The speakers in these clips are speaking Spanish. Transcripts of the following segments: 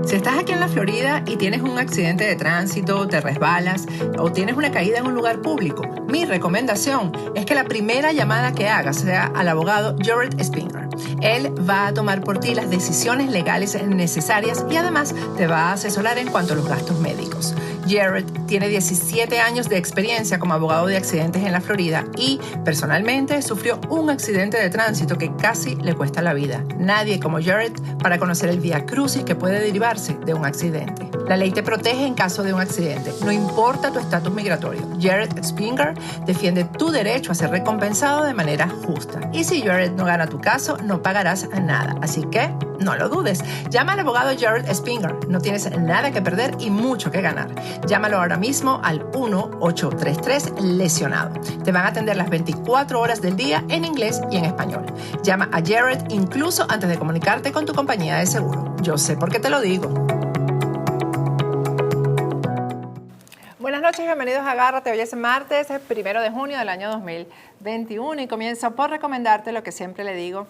Si estás aquí en la Florida y tienes un accidente de tránsito, te resbalas o tienes una caída en un lugar público, mi recomendación es que la primera llamada que hagas sea al abogado Jared Spinger. Él va a tomar por ti las decisiones legales necesarias y además te va a asesorar en cuanto a los gastos médicos. Jared tiene 17 años de experiencia como abogado de accidentes en la Florida y personalmente sufrió un accidente de tránsito que casi le cuesta la vida. Nadie como Jared para conocer el vía crucis que puede derivarse de un accidente. La ley te protege en caso de un accidente, no importa tu estatus migratorio. Jared Spinger defiende tu derecho a ser recompensado de manera justa. Y si Jared no gana tu caso, no pagarás nada. Así que no lo dudes. Llama al abogado Jared Spinger. No tienes nada que perder y mucho que ganar. Llámalo ahora mismo al 1-833-lesionado. Te van a atender las 24 horas del día en inglés y en español. Llama a Jared incluso antes de comunicarte con tu compañía de seguro. Yo sé por qué te lo digo. Buenas noches, bienvenidos a Agárrate. Hoy es martes, el 1 de junio del año 2021 y comienzo por recomendarte lo que siempre le digo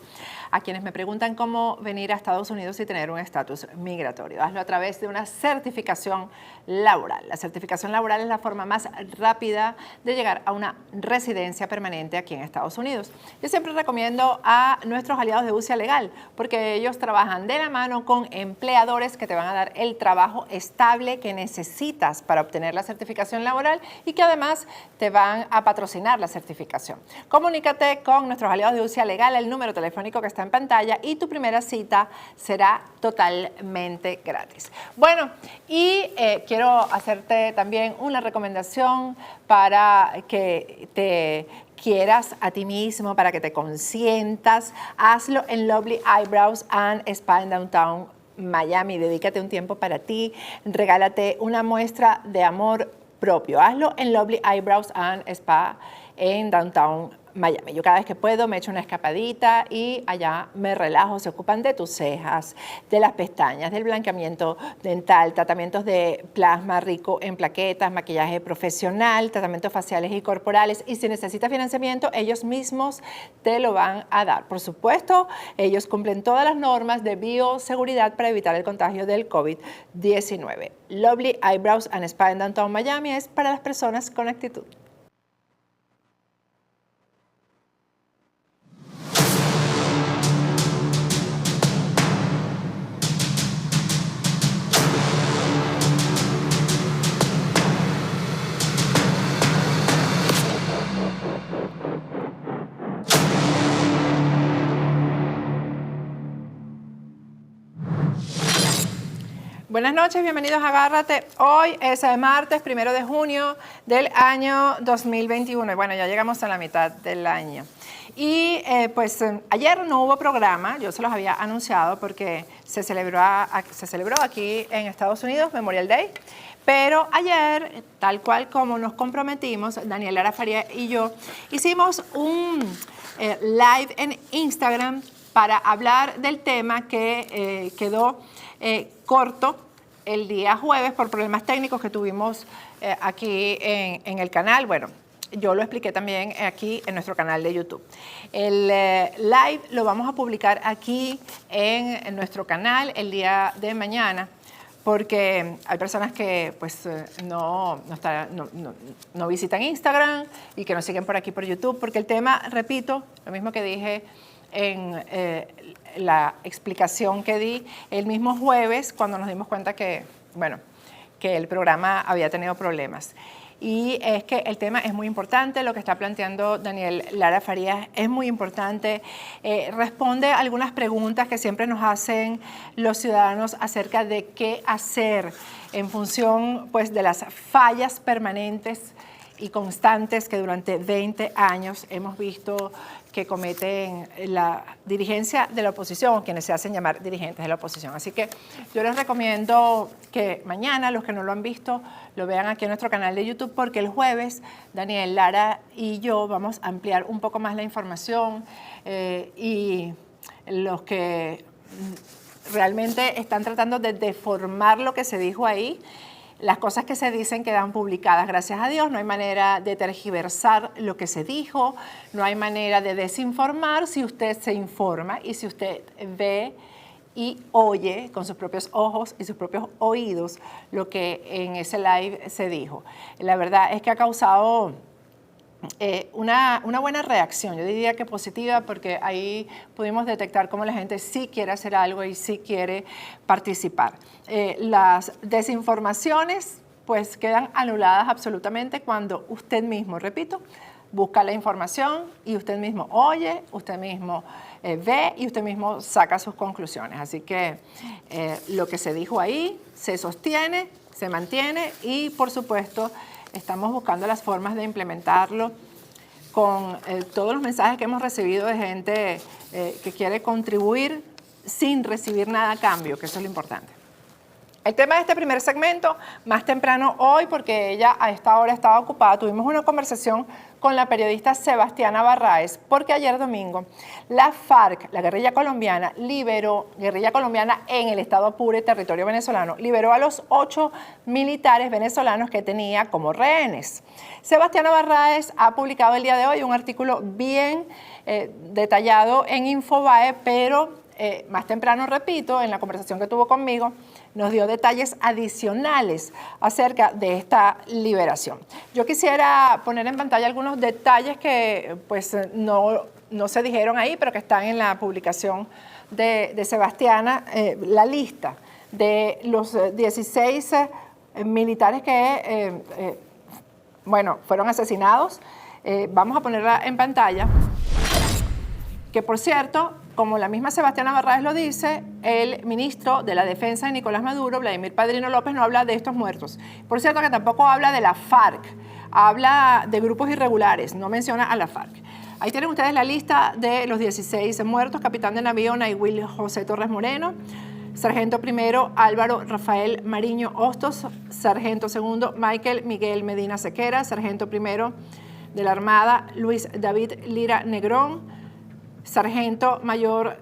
a quienes me preguntan cómo venir a Estados Unidos y tener un estatus migratorio. Hazlo a través de una certificación laboral. La certificación laboral es la forma más rápida de llegar a una residencia permanente aquí en Estados Unidos. Yo siempre recomiendo a nuestros aliados de UCIA Legal porque ellos trabajan de la mano con empleadores que te van a dar el trabajo estable que necesitas para obtener la certificación laboral y que además te van a patrocinar la certificación. Comunícate con nuestros aliados de UCIA Legal, el número telefónico que está en pantalla y tu primera cita será totalmente gratis. Bueno, y quiero hacerte también una recomendación para que te quieras a ti mismo, para que te consientas. Hazlo en Lovely Eyebrows and Spa en Downtown Miami. Dedícate un tiempo para ti, regálate una muestra de amor propio. Hazlo en Lovely Eyebrows and Spa en Downtown Miami. Yo cada vez que puedo me echo una escapadita y allá me relajo. Se ocupan de tus cejas, de las pestañas, del blanqueamiento dental, tratamientos de plasma rico en plaquetas, maquillaje profesional, tratamientos faciales y corporales. Y si necesitas financiamiento, ellos mismos te lo van a dar. Por supuesto, ellos cumplen todas las normas de bioseguridad para evitar el contagio del COVID-19. Lovely Eyebrows and Spa en Downtown Miami es para las personas con actitud. Buenas noches, bienvenidos a Agárrate. Hoy es el martes 1 de junio del año 2021. Y bueno, ya llegamos a la mitad del año. Y ayer no hubo programa, yo se los había anunciado porque se celebró aquí en Estados Unidos Memorial Day. Pero ayer, tal cual como nos comprometimos, Daniel Lara Farías y yo, hicimos un live en Instagram para hablar del tema que quedó corto el día jueves por problemas técnicos que tuvimos aquí en el canal. Bueno, yo lo expliqué también aquí en nuestro canal de YouTube. El live lo vamos a publicar aquí en nuestro canal el día de mañana porque hay personas que pues no visitan Instagram y que nos siguen por aquí por YouTube porque el tema, repito, lo mismo que dije en la explicación que di el mismo jueves cuando nos dimos cuenta que el programa había tenido problemas. Y es que el tema es muy importante, lo que está planteando Daniel Lara Farías es muy importante, responde a algunas preguntas que siempre nos hacen los ciudadanos acerca de qué hacer en función pues, de las fallas permanentes y constantes que durante 20 años hemos visto que cometen la dirigencia de la oposición, quienes se hacen llamar dirigentes de la oposición. Así que yo les recomiendo que mañana, los que no lo han visto, lo vean aquí en nuestro canal de YouTube, porque el jueves Daniel Lara y yo vamos a ampliar un poco más la información y los que realmente están tratando de deformar lo que se dijo ahí, las cosas que se dicen quedan publicadas, gracias a Dios. No hay manera de tergiversar lo que se dijo, no hay manera de desinformar si usted se informa y si usted ve y oye con sus propios ojos y sus propios oídos lo que en ese live se dijo. La verdad es que ha causado una buena reacción, yo diría que positiva, porque ahí pudimos detectar cómo la gente sí quiere hacer algo y sí quiere participar. Las desinformaciones pues quedan anuladas absolutamente cuando usted mismo, repito, busca la información y usted mismo oye, usted mismo ve y usted mismo saca sus conclusiones. Así que lo que se dijo ahí se sostiene, se mantiene y por supuesto estamos buscando las formas de implementarlo con todos los mensajes que hemos recibido de gente que quiere contribuir sin recibir nada a cambio, que eso es lo importante. El tema de este primer segmento, más temprano hoy, porque ella a esta hora estaba ocupada, tuvimos una conversación con la periodista Sebastiana Barraez, porque ayer domingo la FARC, la guerrilla colombiana en el estado Apure, territorio venezolano, liberó a los 8 militares venezolanos que tenía como rehenes. Sebastiana Barraez ha publicado el día de hoy un artículo bien detallado en Infobae, pero más temprano, repito, en la conversación que tuvo conmigo, nos dio detalles adicionales acerca de esta liberación. Yo quisiera poner en pantalla algunos detalles que pues no se dijeron ahí, pero que están en la publicación de Sebastiana, la lista de los 16 militares que fueron asesinados. Vamos a ponerla en pantalla, que por cierto, como la misma Sebastiana Barraez lo dice, el ministro de la Defensa de Nicolás Maduro, Vladimir Padrino López, no habla de estos muertos. Por cierto, que tampoco habla de la FARC, habla de grupos irregulares, no menciona a la FARC. Ahí tienen ustedes la lista de los 16 muertos: capitán de navío Naiwil José Torres Moreno, sargento primero Álvaro Rafael Mariño Hostos, sargento segundo Michael Miguel Medina Sequera, sargento primero de la Armada Luis David Lira Negrón, sargento mayor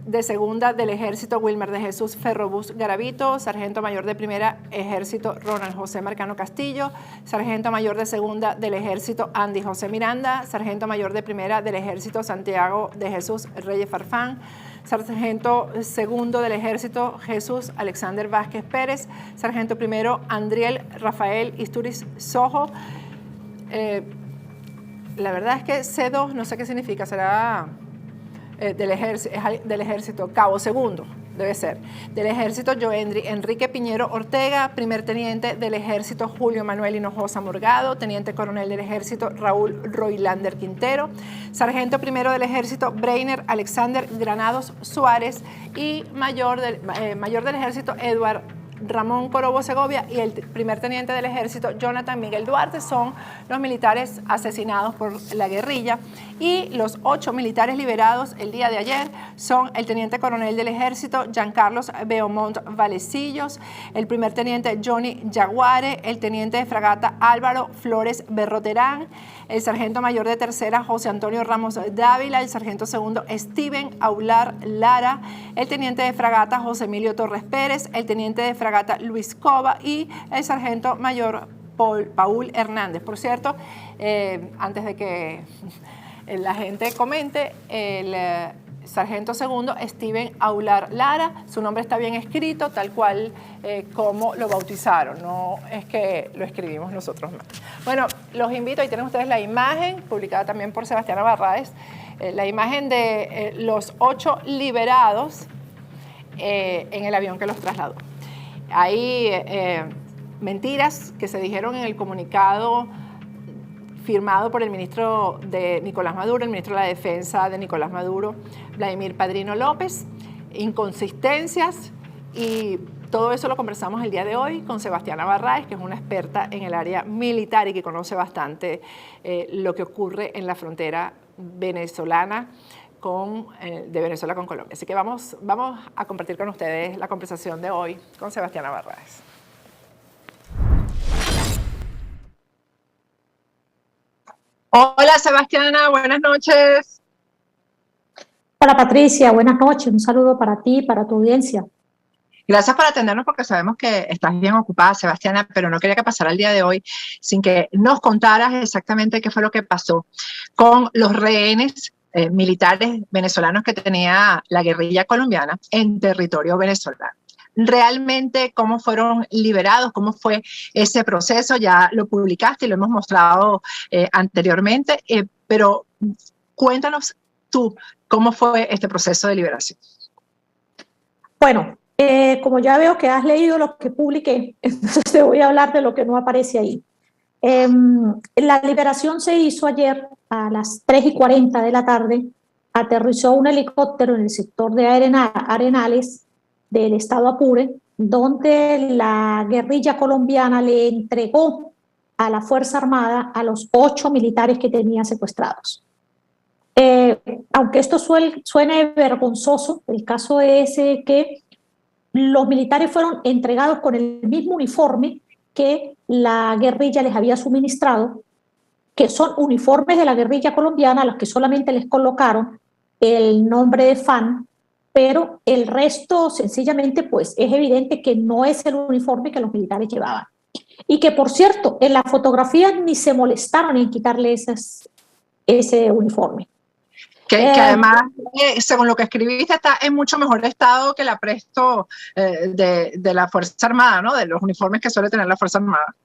de segunda del Ejército Wilmer de Jesús Ferrobús Garavito, sargento mayor de primera Ejército Ronald José Marcano Castillo, sargento mayor de segunda del Ejército Andy José Miranda, sargento mayor de primera del Ejército Santiago de Jesús Reyes Farfán, sargento segundo del Ejército Jesús Alexander Vázquez Pérez, sargento primero Andriel Rafael Isturiz Sojo. La verdad es que C2, no sé qué significa, será del ejército, cabo segundo, debe ser. Del Ejército Joendri Enrique Piñero Ortega, primer teniente del Ejército Julio Manuel Hinojosa Morgado, teniente coronel del Ejército Raúl Roylander Quintero, sargento primero del Ejército Breiner Alexander Granados Suárez y mayor del Ejército Eduard Ramón Corobo Segovia y el primer teniente del Ejército Jonathan Miguel Duarte son los militares asesinados por la guerrilla, y los 8 militares liberados el día de ayer son el teniente coronel del Ejército Giancarlos Beaumont Valecillos, el primer teniente Johnny Yaguare, el teniente de fragata Álvaro Flores Berroterán, el sargento mayor de tercera José Antonio Ramos Dávila, el sargento segundo Steven Aular Lara, el teniente de fragata José Emilio Torres Pérez, el teniente de fragata Luis Cova y el sargento mayor Paul Hernández. Por cierto, antes de que la gente comente, el sargento segundo Steven Aular Lara, su nombre está bien escrito, tal cual como lo bautizaron, no es que lo escribimos nosotros más. Bueno, los invito, ahí tienen ustedes la imagen, publicada también por Sebastiana Barraez, la imagen de los 8 liberados en el avión que los trasladó. Hay mentiras que se dijeron en el comunicado firmado por el ministro de Nicolás Maduro, el ministro de la Defensa de Nicolás Maduro, Vladimir Padrino López, inconsistencias, y todo eso lo conversamos el día de hoy con Sebastiana Barraez, que es una experta en el área militar y que conoce bastante lo que ocurre en la frontera venezolana de Venezuela con Colombia. Así que vamos a compartir con ustedes la conversación de hoy con Sebastiana Barraez. Hola Sebastiana, buenas noches. Hola Patricia, buenas noches. Un saludo para ti y para tu audiencia. Gracias por atendernos, porque sabemos que estás bien ocupada, Sebastiana, pero no quería que pasara el día de hoy sin que nos contaras exactamente qué fue lo que pasó con los rehenes militares venezolanos que tenía la guerrilla colombiana en territorio venezolano. Realmente, ¿cómo fueron liberados? ¿Cómo fue ese proceso? Ya lo publicaste y lo hemos mostrado anteriormente, pero cuéntanos tú cómo fue este proceso de liberación. Bueno, como ya veo que has leído lo que publiqué, entonces te voy a hablar de lo que no aparece ahí. La liberación se hizo ayer a las 3:40 de la tarde. Aterrizó un helicóptero en el sector de Arenales del estado Apure, donde la guerrilla colombiana le entregó a la Fuerza Armada a los 8 militares que tenía secuestrados. Aunque esto suene vergonzoso, el caso es que los militares fueron entregados con el mismo uniforme que la guerrilla les había suministrado, que son uniformes de la guerrilla colombiana, a los que solamente les colocaron el nombre de FAN, pero el resto sencillamente pues es evidente que no es el uniforme que los militares llevaban. Y que, por cierto, en la fotografía ni se molestaron en quitarle ese uniforme. Que además, según lo que escribiste, está en mucho mejor estado que la Presto de la Fuerza Armada, ¿no? De los uniformes que suele tener la Fuerza Armada.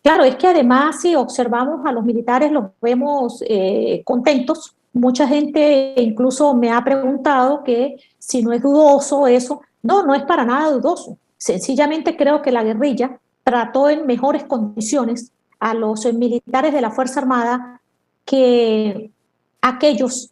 Claro, es que además si observamos a los militares los vemos contentos. Mucha gente incluso me ha preguntado que si no es dudoso eso. No, no es para nada dudoso. Sencillamente creo que la guerrilla trató en mejores condiciones a los militares de la Fuerza Armada que aquellos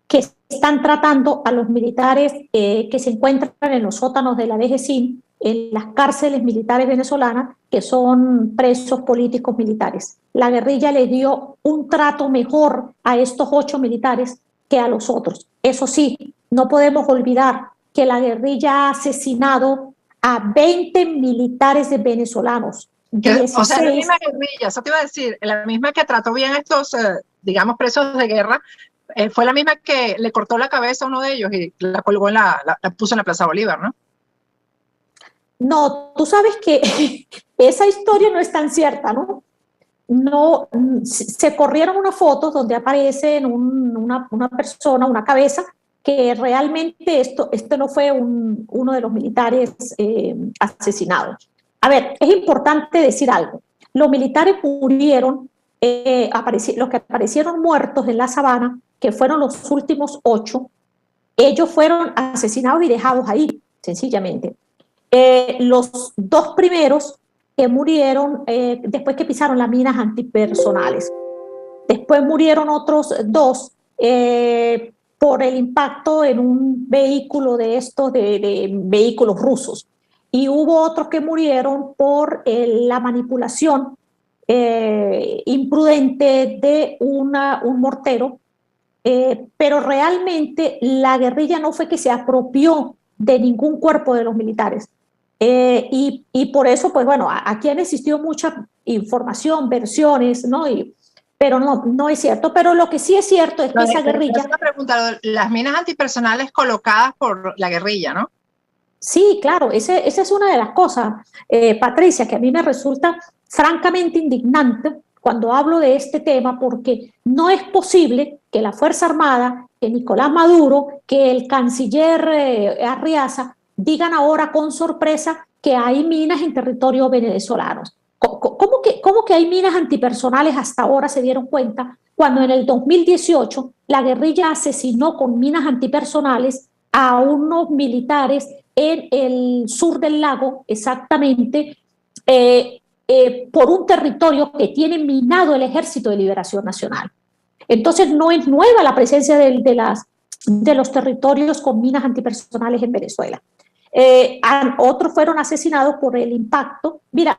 que están tratando a los militares que se encuentran en los sótanos de la DGCIN, en las cárceles militares venezolanas, que son presos políticos militares. La guerrilla les dio un trato mejor a estos 8 militares que a los otros. Eso sí, no podemos olvidar que la guerrilla ha asesinado a 20 militares venezolanos. O sea, la misma guerrilla, eso te iba a decir, la misma que trató bien a estos, digamos, presos de guerra, fue la misma que le cortó la cabeza a uno de ellos y la colgó la puso en la Plaza Bolívar, ¿no? No, tú sabes que esa historia no es tan cierta, ¿no? No, se corrieron unas fotos donde aparece una persona, una cabeza, que realmente esto no fue uno de los militares asesinados. A ver, es importante decir algo. Los militares murieron, los que aparecieron muertos en la sabana, que fueron los últimos 8, ellos fueron asesinados y dejados ahí, sencillamente. Los 2 primeros que murieron después que pisaron las minas antipersonales. Después murieron otros 2 por el impacto en un vehículo de estos, de vehículos rusos. Y hubo otros que murieron por la manipulación imprudente de un mortero. Pero realmente la guerrilla no fue que se apropió de ningún cuerpo de los militares. Y por eso, pues bueno, aquí han existido mucha información, versiones, ¿no? Pero no es cierto. Pero lo que sí es cierto es que esa guerrilla... Una pregunta, las minas antipersonales colocadas por la guerrilla, ¿no? Sí, claro, esa es una de las cosas, Patricia, que a mí me resulta francamente indignante cuando hablo de este tema, porque no es posible que la Fuerza Armada, que Nicolás Maduro, que el canciller Arriaza digan ahora con sorpresa que hay minas en territorio venezolano. ¿Cómo que hay minas antipersonales hasta ahora se dieron cuenta cuando en el 2018 la guerrilla asesinó con minas antipersonales a unos militares en el sur del lago, exactamente, por un territorio que tiene minado el Ejército de Liberación Nacional? Entonces no es nueva la presencia de los territorios con minas antipersonales en Venezuela. Otros fueron asesinados por el impacto. Mira,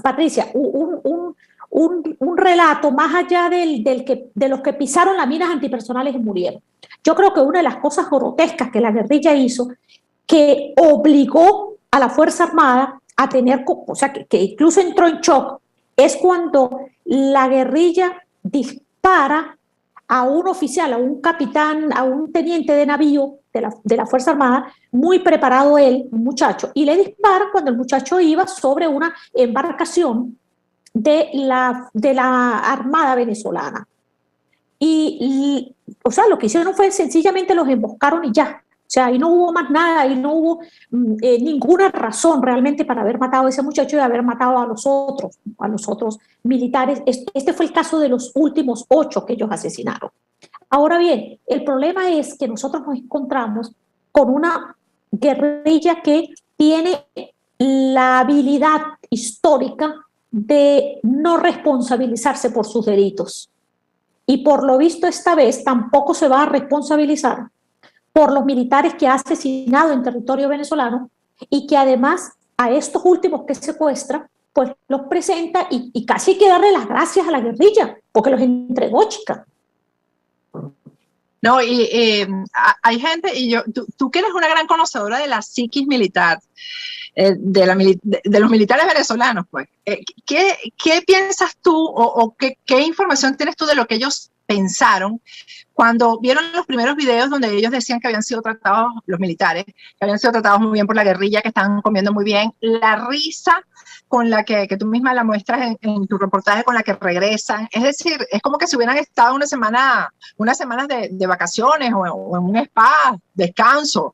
Patricia, un relato más allá de los que pisaron las minas antipersonales y murieron. Yo creo que una de las cosas grotescas que la guerrilla hizo, que obligó a la Fuerza Armada a tener, o sea, que incluso entró en shock, es cuando la guerrilla dispara a un oficial, a un capitán, a un teniente de navío de la Fuerza Armada, muy preparado él, un muchacho, y le dispara cuando el muchacho iba sobre una embarcación de la Armada venezolana. o sea, lo que hicieron fue sencillamente los emboscaron y ya. O sea, ahí no hubo más nada, ahí no hubo ninguna razón realmente para haber matado a ese muchacho y haber matado a los otros militares. Este fue el caso de los últimos 8 que ellos asesinaron. Ahora bien, el problema es que nosotros nos encontramos con una guerrilla que tiene la habilidad histórica de no responsabilizarse por sus delitos. Y por lo visto esta vez tampoco se va a responsabilizar por los militares que ha asesinado en territorio venezolano y que además a estos últimos que secuestra, pues los presenta y casi hay que darle las gracias a la guerrilla porque los entregó, chica. No, y hay gente, y tú que eres una gran conocedora de la psiquis militar, de los militares venezolanos, pues, ¿qué piensas tú o qué información tienes tú de lo que ellos pensaron cuando vieron los primeros videos donde ellos decían que habían sido tratados, los militares, que habían sido tratados muy bien por la guerrilla, que estaban comiendo muy bien, la risa con la que tú misma la muestras en tu reportaje, con la que regresan? Es decir, es como que si hubieran estado unas semanas de vacaciones o en un spa, descanso.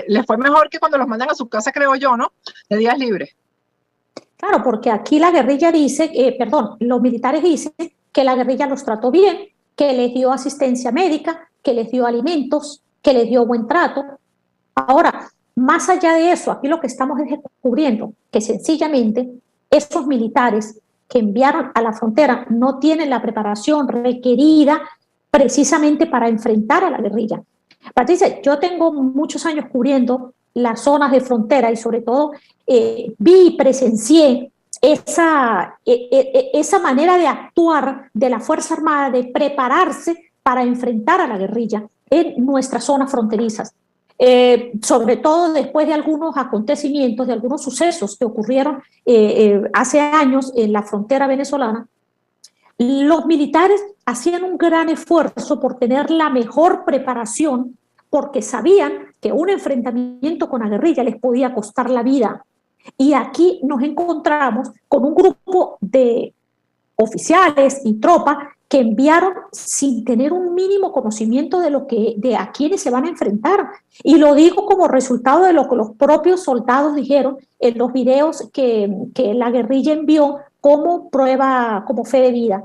Les fue mejor que cuando los mandan a su casa, creo yo, ¿no? De días libres. Claro, porque aquí la guerrilla dice, los militares dicen que la guerrilla los trató bien, que les dio asistencia médica, que les dio alimentos, que les dio buen trato. Ahora, más allá de eso, aquí lo que estamos es descubriendo que sencillamente esos militares que enviaron a la frontera no tienen la preparación requerida precisamente para enfrentar a la guerrilla. Patricia, yo tengo muchos años cubriendo las zonas de frontera y sobre todo vi y presencié esa manera de actuar de la Fuerza Armada, de prepararse para enfrentar a la guerrilla en nuestras zonas fronterizas. Sobre todo después de algunos acontecimientos, de algunos sucesos que ocurrieron hace años en la frontera venezolana, los militares hacían un gran esfuerzo por tener la mejor preparación porque sabían que un enfrentamiento con la guerrilla les podía costar la vida. Y aquí nos encontramos con un grupo de oficiales y tropas que enviaron sin tener un mínimo conocimiento de a quiénes se van a enfrentar. Y lo digo como resultado de lo que los propios soldados dijeron en los videos que la guerrilla envió como prueba, como fe de vida.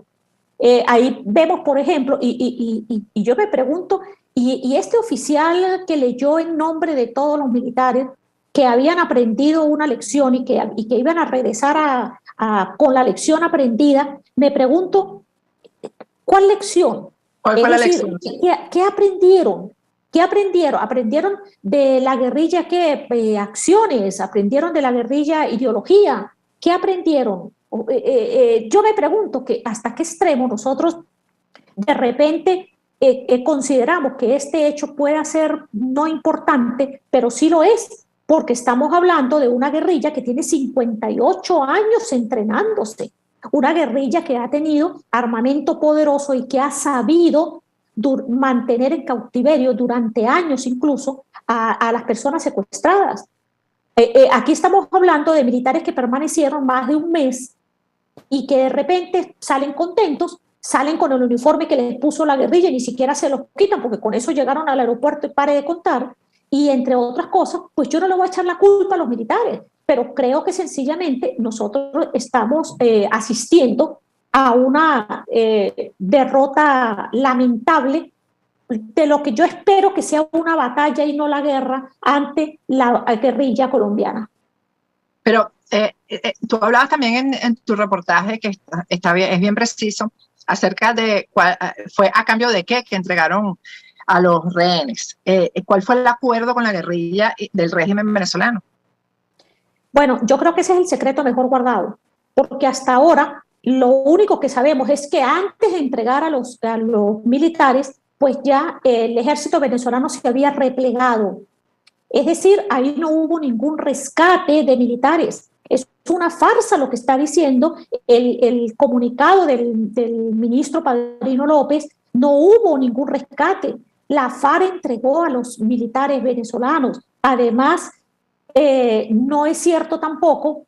Ahí vemos, por ejemplo, y yo me pregunto, y este oficial que leyó en nombre de todos los militares que habían aprendido una lección y que iban a regresar con la lección aprendida, me pregunto, ¿cuál lección? ¿Cuál fue la lección? ¿Qué aprendieron? ¿Qué aprendieron? ¿Aprendieron de la guerrilla qué acciones? ¿Aprendieron de la guerrilla ideología? ¿Qué aprendieron? Yo me pregunto que hasta qué extremo nosotros de repente consideramos que este hecho pueda ser no importante, pero sí lo es, porque estamos hablando de una guerrilla que tiene 58 años entrenándose, una guerrilla que ha tenido armamento poderoso y que ha sabido mantener en cautiverio durante años incluso a las personas secuestradas. Aquí estamos hablando de militares que permanecieron más de un mes y que de repente salen contentos, salen con el uniforme que les puso la guerrilla y ni siquiera se los quitan porque con eso llegaron al aeropuerto y pare de contar. Y entre otras cosas, pues yo no le voy a echar la culpa a los militares, pero creo que sencillamente nosotros estamos asistiendo a una derrota lamentable de lo que yo espero que sea una batalla y no la guerra ante la guerrilla colombiana. Pero tú hablabas también en tu reportaje, que está bien, es bien preciso, acerca de fue a cambio de qué que entregaron a los rehenes. ¿Cuál fue el acuerdo con la guerrilla del régimen venezolano? Bueno, yo creo que ese es el secreto mejor guardado, porque hasta ahora lo único que sabemos es que antes de entregar a los militares, pues ya el ejército venezolano se había replegado. Es decir, ahí no hubo ningún rescate de militares. Es una farsa lo que está diciendo el comunicado del ministro Padrino López. No hubo ningún rescate. La FARC entregó a los militares venezolanos. Además, no es cierto tampoco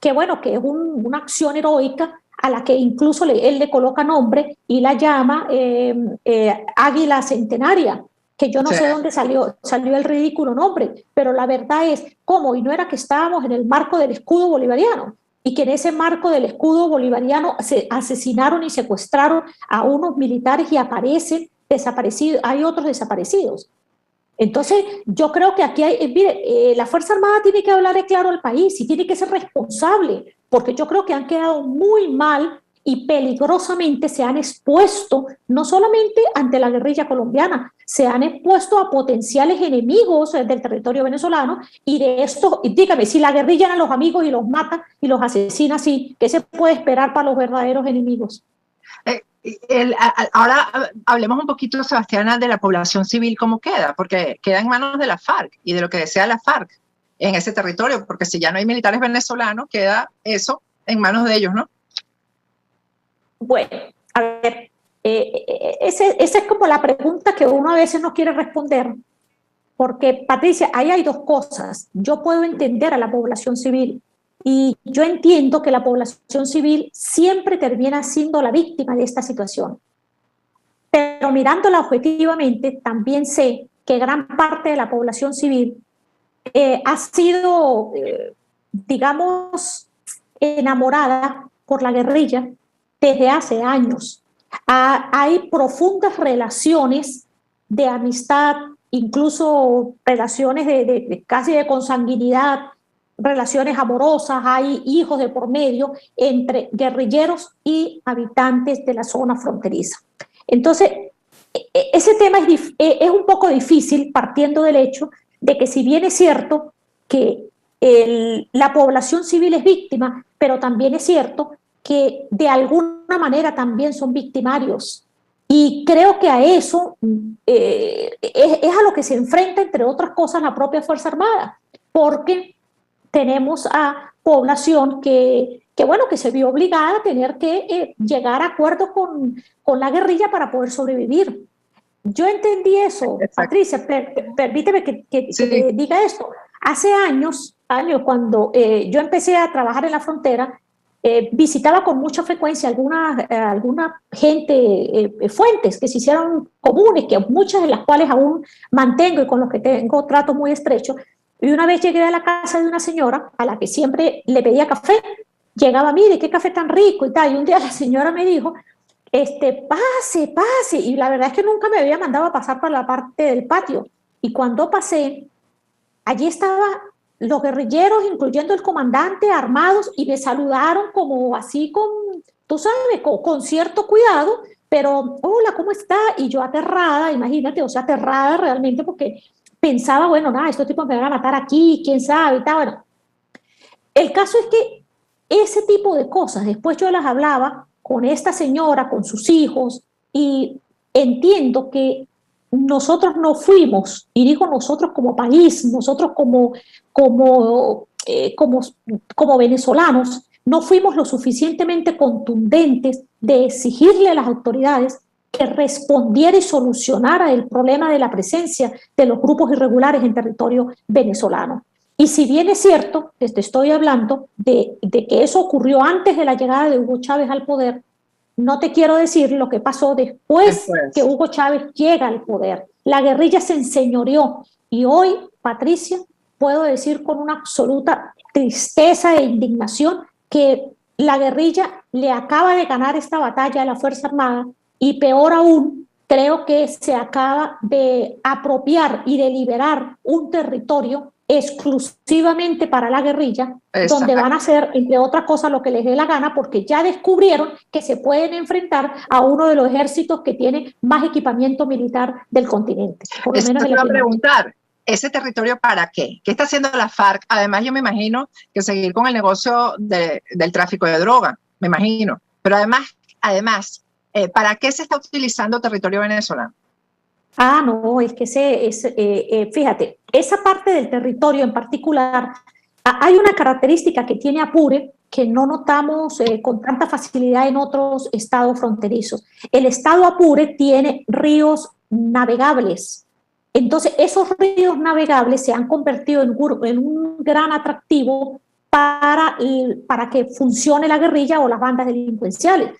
que, bueno, que es una acción heroica a la que incluso él le coloca nombre y la llama Águila Centenaria, que yo no sé dónde salió el ridículo nombre, pero la verdad es, ¿cómo? Y no era que estábamos en el marco del escudo bolivariano, y que en ese marco del escudo bolivariano se asesinaron y secuestraron a unos militares y aparecen desaparecidos, hay otros desaparecidos. Entonces, yo creo que aquí mire, la Fuerza Armada tiene que hablar claro al país y tiene que ser responsable, porque yo creo que han quedado muy mal y peligrosamente se han expuesto, no solamente ante la guerrilla colombiana, se han expuesto a potenciales enemigos del territorio venezolano, y de esto, dígame, si la guerrilla eran los amigos y los mata y los asesina así, ¿qué se puede esperar para los verdaderos enemigos? Ahora hablemos un poquito, Sebastiana, de la población civil, cómo queda, porque queda en manos de la FARC y de lo que desea la FARC en ese territorio, porque si ya no hay militares venezolanos, queda eso en manos de ellos, ¿no? Bueno, a ver, esa es como la pregunta que uno a veces no quiere responder, porque, Patricia, ahí hay dos cosas. Yo puedo entender a la población civil, y yo entiendo que la población civil siempre termina siendo la víctima de esta situación. Pero mirándola objetivamente, también sé que gran parte de la población civil ha sido, digamos, enamorada por la guerrilla desde hace años. Hay profundas relaciones de amistad, incluso relaciones casi de consanguinidad, relaciones amorosas, hay hijos de por medio entre guerrilleros y habitantes de la zona fronteriza. Entonces, ese tema es un poco difícil, partiendo del hecho de que, si bien es cierto que la población civil es víctima, pero también es cierto que de alguna manera también son victimarios. Y creo que a eso es a lo que se enfrenta, entre otras cosas, la propia Fuerza Armada, porque tenemos a población que se vio obligada a tener que llegar a acuerdos con la guerrilla para poder sobrevivir. Yo entendí eso. Exacto. Patricia, permíteme que te diga esto. Hace años cuando yo empecé a trabajar en la frontera, visitaba con mucha frecuencia alguna gente, fuentes que se hicieron comunes, que muchas de las cuales aún mantengo y con los que tengo trato muy estrecho. Y una vez llegué a la casa de una señora a la que siempre le pedía café. Llegaba, mire, qué café tan rico y tal. Y un día la señora me dijo, pase. Y la verdad es que nunca me había mandado a pasar por la parte del patio. Y cuando pasé, allí estaban los guerrilleros, incluyendo el comandante, armados, y me saludaron como así tú sabes, con cierto cuidado, pero, hola, ¿cómo está? Y yo aterrada, imagínate, o sea, aterrada realmente, porque pensaba, bueno, nada, estos tipos me van a matar aquí, quién sabe y tal. Bueno, el caso es que ese tipo de cosas, después yo las hablaba con esta señora, con sus hijos, y entiendo que nosotros no fuimos, y digo nosotros como país, nosotros como venezolanos, no fuimos lo suficientemente contundentes de exigirle a las autoridades que respondiera y solucionara el problema de la presencia de los grupos irregulares en territorio venezolano. Y si bien es cierto que te estoy hablando de que eso ocurrió antes de la llegada de Hugo Chávez al poder, no te quiero decir lo que pasó después que Hugo Chávez llega al poder. La guerrilla se enseñoreó, y hoy, Patricia, puedo decir con una absoluta tristeza e indignación que la guerrilla le acaba de ganar esta batalla a la Fuerza Armada, y peor aún, creo que se acaba de apropiar y de liberar un territorio exclusivamente para la guerrilla, donde van a hacer, entre otras cosas, lo que les dé la gana, porque ya descubrieron que se pueden enfrentar a uno de los ejércitos que tiene más equipamiento militar del continente. Por lo menos te iba a preguntar, ¿ese territorio para qué? ¿Qué está haciendo la FARC? Además, yo me imagino que seguir con el negocio del tráfico de droga, me imagino. Pero además, ¿para qué se está utilizando territorio venezolano? No, es que fíjate, esa parte del territorio en particular, hay una característica que tiene Apure que no notamos con tanta facilidad en otros estados fronterizos. El estado Apure tiene ríos navegables. Entonces, esos ríos navegables se han convertido en un gran atractivo para que funcione la guerrilla o las bandas delincuenciales.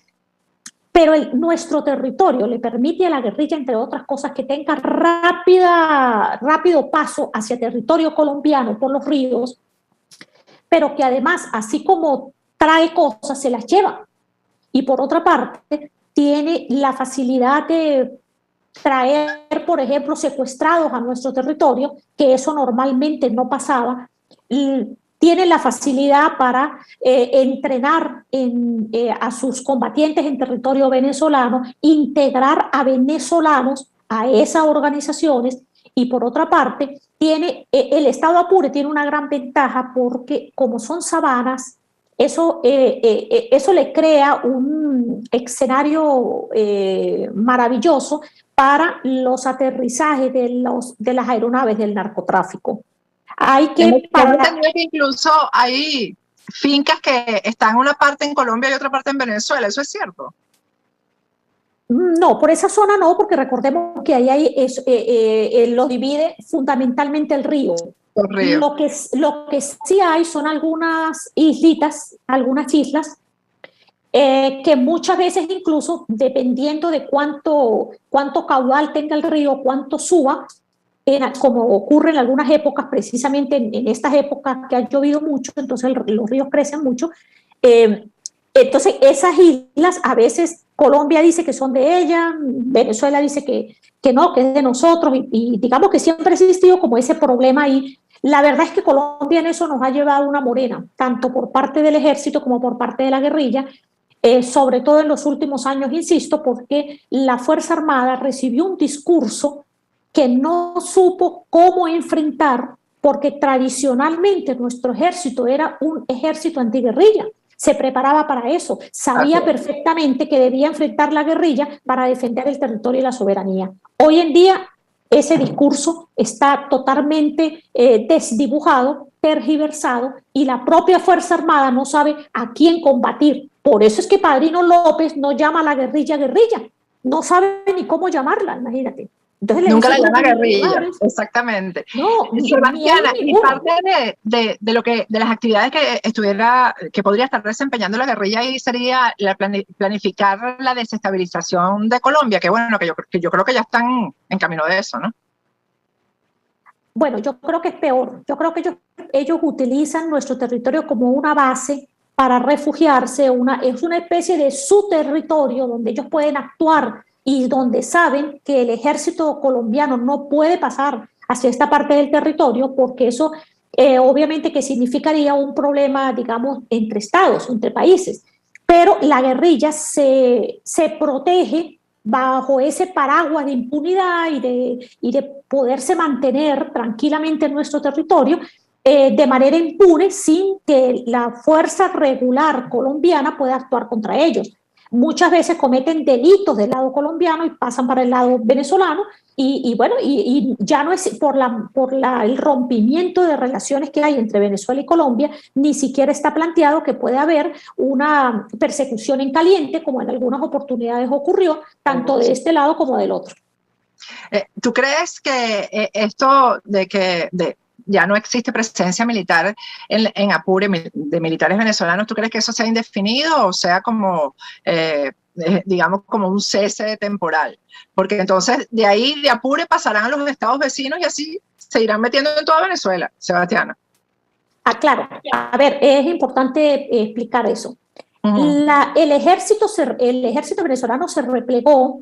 Pero nuestro territorio le permite a la guerrilla, entre otras cosas, que tenga rápido paso hacia territorio colombiano por los ríos, pero que además, así como trae cosas, se las lleva. Y por otra parte, tiene la facilidad de traer, por ejemplo, secuestrados a nuestro territorio, que eso normalmente no pasaba. Tiene la facilidad para entrenar a sus combatientes en territorio venezolano, integrar a venezolanos a esas organizaciones, y por otra parte, el Estado Apure tiene una gran ventaja porque como son sabanas, eso le crea un escenario maravilloso para los aterrizajes de las aeronaves del narcotráfico. Hay que que incluso hay fincas que están una parte en Colombia y otra parte en Venezuela, ¿eso es cierto? No, por esa zona no, porque recordemos que ahí lo divide fundamentalmente el río. Lo que sí hay son algunas islas que muchas veces incluso, dependiendo de cuánto caudal tenga el río, cuánto suba, como ocurre en algunas épocas, precisamente en estas épocas que ha llovido mucho, entonces los ríos crecen mucho, entonces esas islas a veces Colombia dice que son de ella, Venezuela dice que no, que es de nosotros, y digamos que siempre ha existido como ese problema ahí. La verdad es que Colombia en eso nos ha llevado una morena, tanto por parte del ejército como por parte de la guerrilla, sobre todo en los últimos años, insisto, porque la Fuerza Armada recibió un discurso que no supo cómo enfrentar, porque tradicionalmente nuestro ejército era un ejército antiguerrilla, se preparaba para eso, sabía perfectamente que debía enfrentar la guerrilla para defender el territorio y la soberanía. Hoy en día ese discurso está totalmente desdibujado, tergiversado, y la propia Fuerza Armada no sabe a quién combatir. Por eso es que Padrino López no llama a la guerrilla guerrilla, no sabe ni cómo llamarla, imagínate. Entonces, nunca la llama guerrilla, exactamente. No, Sebastiana, y parte de las actividades que podría estar desempeñando la guerrilla ahí sería planificar la desestabilización de Colombia, que bueno, que yo creo que ya están en camino de eso, ¿no? Bueno, yo creo que es peor. Yo creo que ellos utilizan nuestro territorio como una base para refugiarse, es una especie de su territorio donde ellos pueden actuar y donde saben que el ejército colombiano no puede pasar hacia esta parte del territorio, porque eso obviamente que significaría un problema, digamos, entre estados, entre países. Pero la guerrilla se protege bajo ese paraguas de impunidad y de poderse mantener tranquilamente en nuestro territorio de manera impune, sin que la fuerza regular colombiana pueda actuar contra ellos. Muchas veces cometen delitos del lado colombiano y pasan para el lado venezolano, y bueno, y ya no es por el rompimiento de relaciones que hay entre Venezuela y Colombia, ni siquiera está planteado que puede haber una persecución en caliente, como en algunas oportunidades ocurrió, tanto de este lado como del otro. ¿Tú crees que esto de que ya no existe presencia militar en Apure de militares venezolanos, ¿tú crees que eso sea indefinido o sea como, digamos, como un cese temporal? Porque entonces de ahí, de Apure, pasarán a los estados vecinos y así se irán metiendo en toda Venezuela, Sebastiana. Claro. A ver, es importante explicar eso. El ejército venezolano se replegó,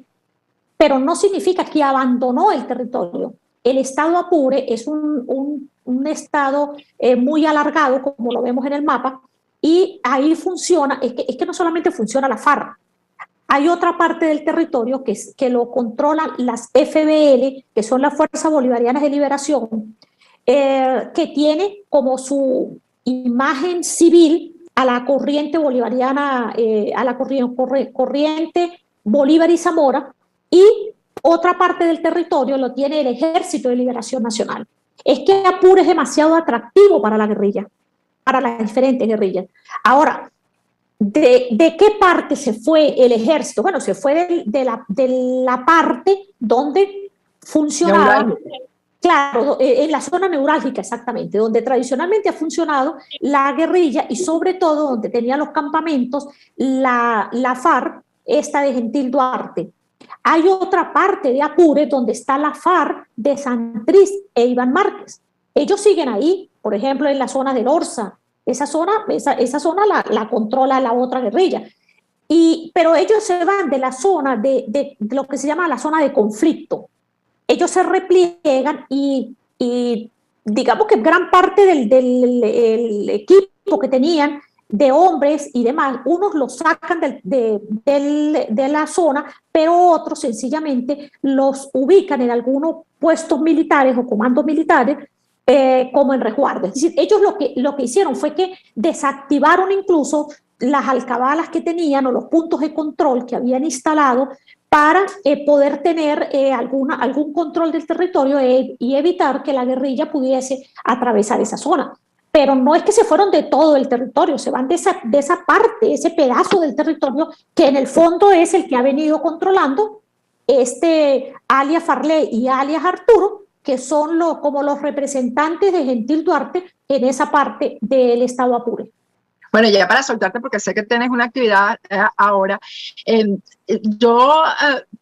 pero no significa que abandonó el territorio. El estado Apure es un estado muy alargado, como lo vemos en el mapa, y ahí funciona, es que no solamente funciona la FARC, hay otra parte del territorio que lo controlan las FBL, que son las Fuerzas Bolivarianas de Liberación, que tiene como su imagen civil a la corriente bolivariana, a la corriente Bolívar y Zamora, y otra parte del territorio lo tiene el Ejército de Liberación Nacional. Es que Apure es demasiado atractivo para la guerrilla, para las diferentes guerrillas. Ahora, ¿de qué parte se fue el ejército? Bueno, se fue de la parte donde funcionaba Claro, en la zona neurálgica exactamente, donde tradicionalmente ha funcionado la guerrilla y sobre todo donde tenía los campamentos la FARC, esta de Gentil Duarte. Hay otra parte de Apure donde está la FARC de Santrich e Iván Márquez. Ellos siguen ahí, por ejemplo, en la zona del Orza. Esa zona la controla la otra guerrilla. Pero ellos se van de la zona de lo que se llama la zona de conflicto. Ellos se repliegan y digamos que gran parte del equipo que tenían de hombres y demás, unos los sacan de la zona, pero otros sencillamente los ubican en algunos puestos militares o comandos militares como en resguardo. Es decir, ellos lo que hicieron fue que desactivaron incluso las alcabalas que tenían o los puntos de control que habían instalado para poder tener algún control del territorio y evitar que la guerrilla pudiese atravesar esa zona. Pero no es que se fueron de todo el territorio, se van de esa parte, ese pedazo del territorio que en el fondo es el que ha venido controlando alias Farley y alias Arturo, que son como los representantes de Gentil Duarte en esa parte del estado Apure. Bueno, ya para soltarte, porque sé que tienes una actividad ahora, yo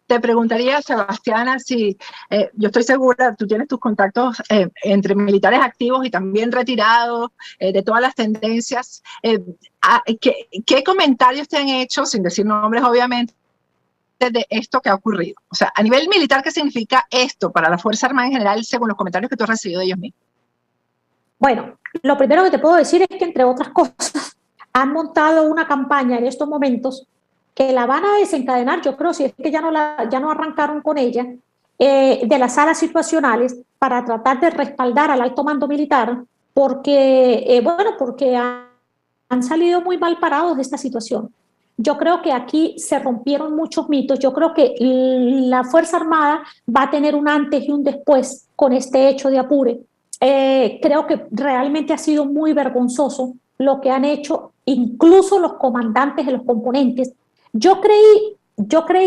te preguntaría, Sebastiana, si yo estoy segura, tú tienes tus contactos entre militares activos y también retirados, de todas las tendencias. ¿Qué comentarios te han hecho, sin decir nombres obviamente, de esto que ha ocurrido? O sea, a nivel militar, ¿qué significa esto para la Fuerza Armada en general, según los comentarios que tú has recibido de ellos mismos? Bueno, lo primero que te puedo decir es que, entre otras cosas, han montado una campaña en estos momentos que la van a desencadenar, yo creo, si es que ya no arrancaron con ella, de las salas situacionales para tratar de respaldar al alto mando militar, porque han salido muy mal parados de esta situación. Yo creo que aquí se rompieron muchos mitos. Yo creo que la Fuerza Armada va a tener un antes y un después con este hecho de Apure. Creo que realmente ha sido muy vergonzoso lo que han hecho incluso los comandantes de los componentes. Yo creí,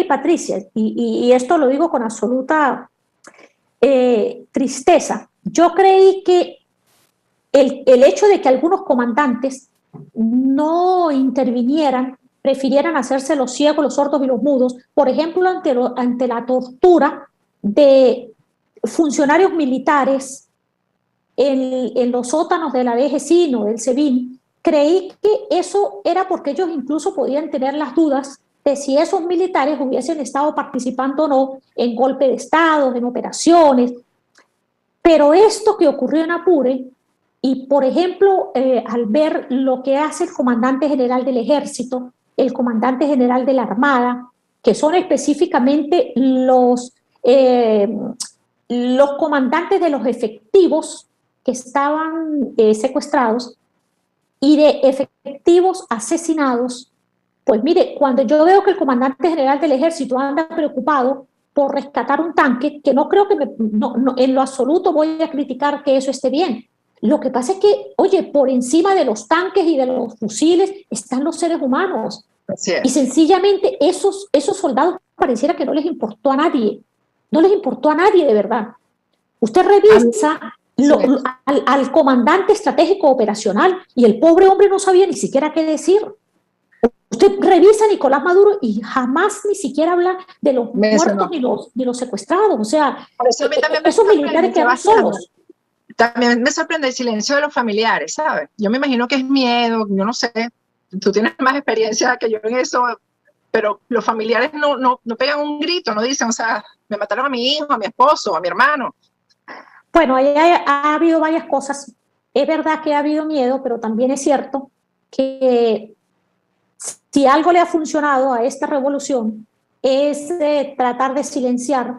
Patricia, y esto lo digo con absoluta tristeza, yo creí que el hecho de que algunos comandantes no intervinieran, prefirieran hacerse los ciegos, los sordos y los mudos, por ejemplo, ante la tortura de funcionarios militares en los sótanos de la DGCIN o del SEBIN. Creí que eso era porque ellos incluso podían tener las dudas de si esos militares hubiesen estado participando o no en golpe de Estado, en operaciones. Pero esto que ocurrió en Apure, y por ejemplo, al ver lo que hace el comandante general del Ejército, el comandante general de la Armada, que son específicamente los comandantes de los efectivos que estaban secuestrados, y de efectivos asesinados, pues mire, cuando yo veo que el comandante general del Ejército anda preocupado por rescatar un tanque, que no creo que en lo absoluto voy a criticar que eso esté bien. Lo que pasa es que, oye, por encima de los tanques y de los fusiles están los seres humanos. Y sencillamente esos soldados pareciera que no les importó a nadie. No les importó a nadie de verdad. Usted revisa al comandante estratégico operacional y el pobre hombre no sabía ni siquiera qué decir. Usted revisa a Nicolás Maduro y jamás ni siquiera habla de los muertos ni los secuestrados. O sea, esos militares quedaron solos. También me sorprende el silencio de los familiares, ¿sabes? Yo me imagino que es miedo, yo no sé, tú tienes más experiencia que yo en eso, pero los familiares no pegan un grito, no dicen, o sea, me mataron a mi hijo, a mi esposo, a mi hermano. Bueno, ahí ha habido varias cosas. Es verdad que ha habido miedo, pero también es cierto que si algo le ha funcionado a esta revolución es tratar de silenciar.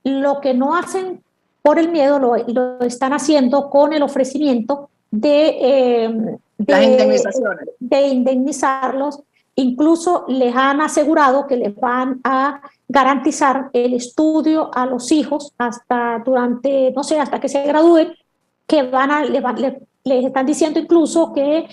Lo que no hacen por el miedo lo están haciendo con el ofrecimiento de indemnizarlos. Incluso les han asegurado que les van a garantizar el estudio a los hijos hasta que se gradúen, que les están diciendo incluso que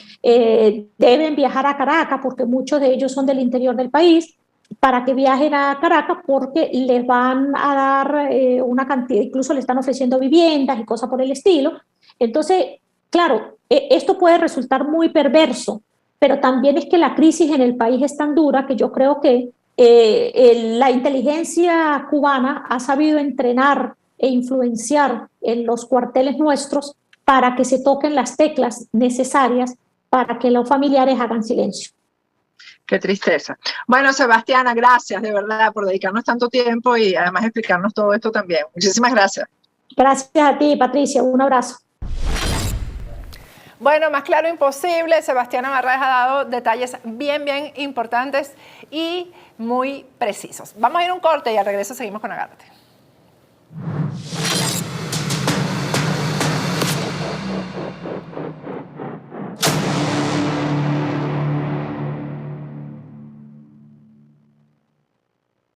deben viajar a Caracas porque muchos de ellos son del interior del país, para que viajen a Caracas porque les van a dar una cantidad, incluso le están ofreciendo viviendas y cosas por el estilo. Entonces, claro, esto puede resultar muy perverso, pero también es que la crisis en el país es tan dura que yo creo que la inteligencia cubana ha sabido entrenar e influenciar en los cuarteles nuestros para que se toquen las teclas necesarias para que los familiares hagan silencio. Qué tristeza. Bueno, Sebastiana, gracias de verdad por dedicarnos tanto tiempo y además explicarnos todo esto también. Muchísimas gracias. Gracias a ti, Patricia. Un abrazo. Bueno, más claro imposible. Sebastiana Marrades ha dado detalles bien importantes y muy precisos. Vamos a ir a un corte y al regreso seguimos con Agárrate.